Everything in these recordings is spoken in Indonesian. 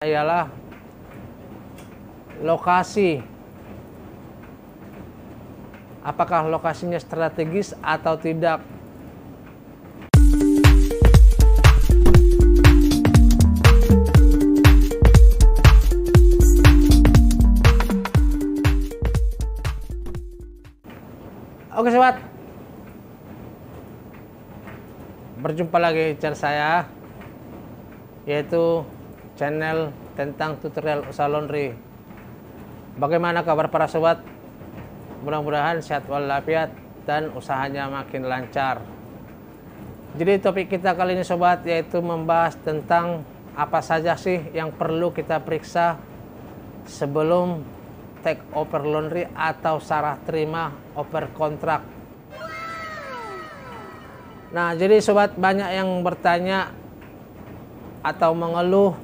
ialah lokasi. Apakah lokasinya strategis atau tidak? Oke sobat, berjumpa lagi di channel saya, yaitu channel tentang tutorial usaha laundry. Bagaimana kabar para sobat? Mudah-mudahan sehat walafiat dan usahanya makin lancar. Jadi topik kita kali ini sobat, yaitu membahas tentang apa saja sih yang perlu kita periksa sebelum take over laundry atau serah terima over kontrak. Nah, jadi sobat, banyak yang bertanya atau mengeluh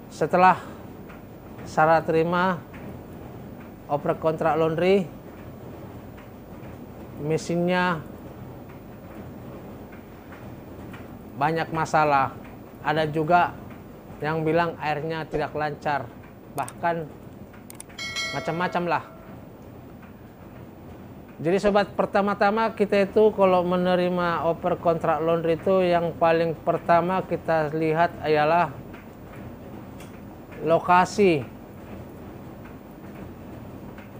setelah serah terima over kontrak laundry, mesinnya banyak masalah. Ada juga yang bilang airnya tidak lancar, bahkan macam-macam lah. Jadi sobat, pertama-tama kita itu kalau menerima over kontrak laundry itu yang paling pertama kita lihat ialah lokasi.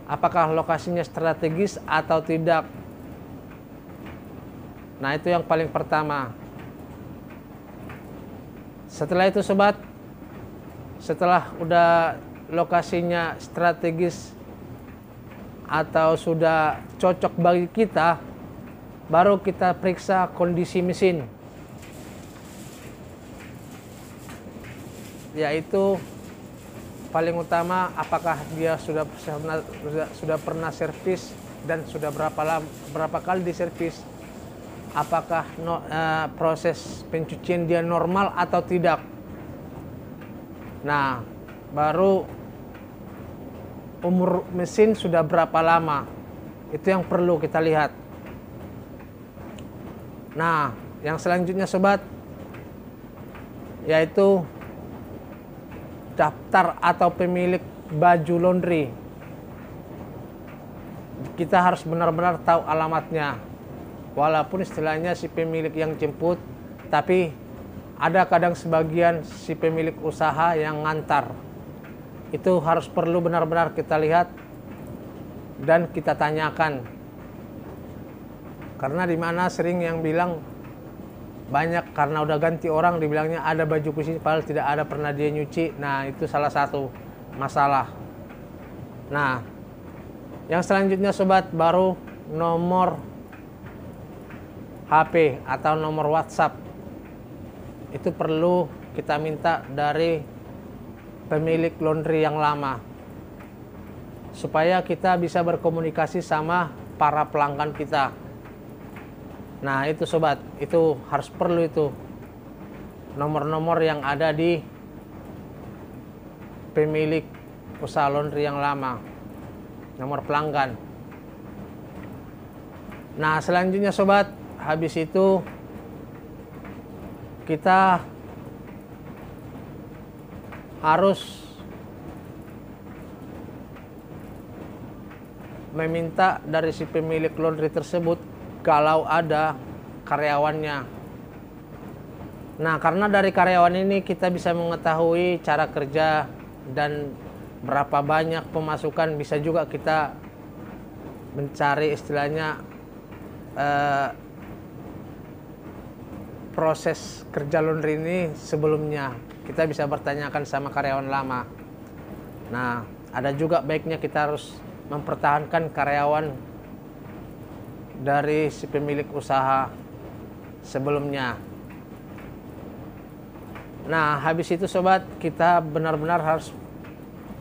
Apakah lokasinya strategis atau tidak? Nah, itu yang paling pertama. Setelah itu sobat, setelah udah lokasinya strategis atau sudah cocok bagi kita, baru kita periksa kondisi mesin, yaitu paling utama apakah dia sudah pernah servis dan sudah berapa kali diservis, apakah proses pencucian dia normal atau tidak. Nah, baru umur mesin sudah berapa lama, itu yang perlu kita lihat. Nah, yang selanjutnya sobat, yaitu daftar atau pemilik baju laundry. Kita harus benar-benar tahu alamatnya, walaupun istilahnya si pemilik yang jemput, tapi ada kadang sebagian si pemilik usaha yang ngantar. Itu harus perlu benar-benar kita lihat dan kita tanyakan. Karena dimana sering yang bilang banyak karena udah ganti orang dibilangnya ada baju kusi, padahal tidak ada pernah dia nyuci. Nah, itu salah satu masalah. Nah, yang selanjutnya sobat, baru nomor HP atau nomor WhatsApp. Itu perlu kita minta dari pemilik laundry yang lama, supaya kita bisa berkomunikasi sama para pelanggan kita. Nah, itu sobat, itu harus perlu itu nomor-nomor yang ada di pemilik usaha laundry yang lama, nomor pelanggan. Nah, selanjutnya sobat, habis itu kita harus meminta dari si pemilik laundry tersebut kalau ada karyawannya. Nah, karena dari karyawan ini kita bisa mengetahui cara kerja dan berapa banyak pemasukan. Bisa juga kita mencari istilahnya proses kerja laundry ini sebelumnya. Kita bisa bertanyakan sama karyawan lama. Nah, ada juga baiknya kita harus mempertahankan karyawan dari si pemilik usaha sebelumnya. Nah, habis itu sobat, kita benar-benar harus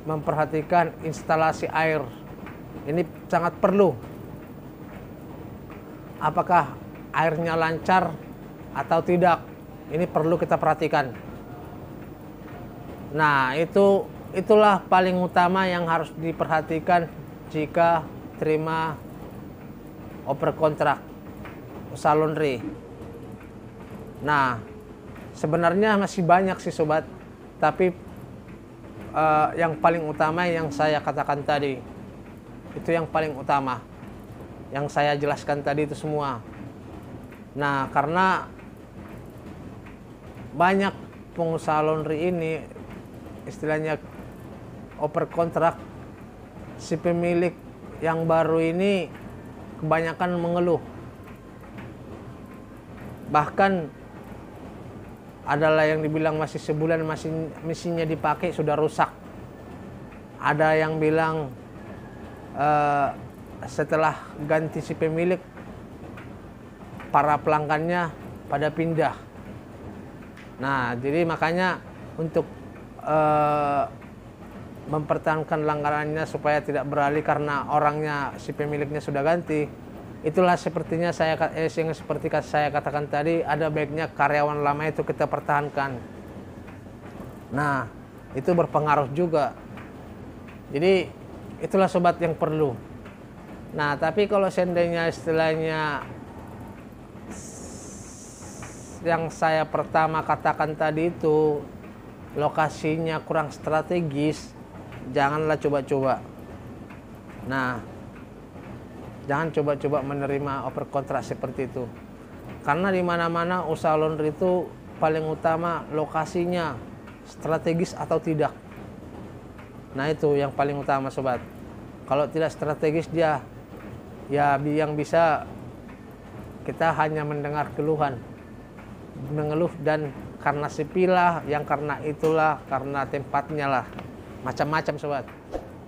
memperhatikan instalasi air. Ini sangat perlu. Apakah airnya lancar atau tidak? Ini perlu kita perhatikan. Nah, itulah paling utama yang harus diperhatikan jika terima over kontrak usaha laundry. Nah, sebenarnya masih banyak sih sobat Tapi yang paling utama yang saya katakan tadi, itu yang paling utama. Yang saya jelaskan tadi itu semua. Nah, karena banyak pengusaha laundry ini istilahnya oper kontrak, si pemilik yang baru ini kebanyakan mengeluh. Bahkan adalah yang dibilang masih sebulan mesinnya dipakai sudah rusak. Ada yang bilang setelah ganti si pemilik, para pelanggannya pada pindah. Nah, jadi makanya untuk mempertahankan langganannya supaya tidak beralih karena orangnya, si pemiliknya sudah ganti, itulah sepertinya seperti saya katakan tadi, ada baiknya karyawan lama itu kita pertahankan. Nah, itu berpengaruh juga. Jadi itulah sobat yang perlu. Nah, tapi kalau seandainya istilahnya yang saya pertama katakan tadi itu lokasinya kurang strategis, janganlah coba-coba. Nah, jangan coba-coba menerima oper kontrak seperti itu. Karena di mana-mana usaha laundry itu paling utama lokasinya strategis atau tidak. Nah, itu yang paling utama sobat. Kalau tidak strategis dia, ya yang bisa kita hanya mendengar keluhan, mengeluh, dan karena sipilah, yang karena itulah, karena tempatnya lah, macam-macam sobat.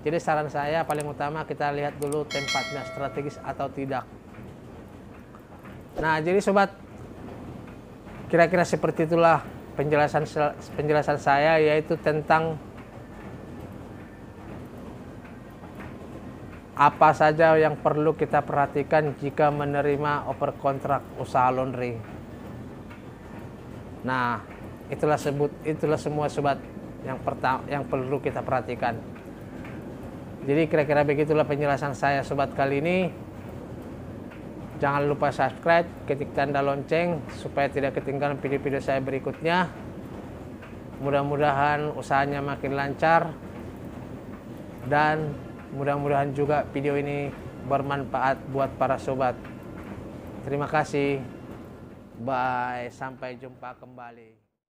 Jadi saran saya paling utama kita lihat dulu tempatnya strategis atau tidak. Nah, jadi sobat, kira-kira seperti itulah penjelasan saya, yaitu tentang apa saja yang perlu kita perhatikan jika menerima oper kontrak usaha laundry. Nah, itulah semua sobat yang perlu kita perhatikan. Jadi kira-kira begitulah penjelasan saya sobat kali ini. Jangan lupa subscribe, ketik tanda lonceng supaya tidak ketinggalan video-video saya berikutnya. Mudah-mudahan usahanya makin lancar, dan mudah-mudahan juga video ini bermanfaat buat para sobat. Terima kasih. Bye, sampai jumpa kembali.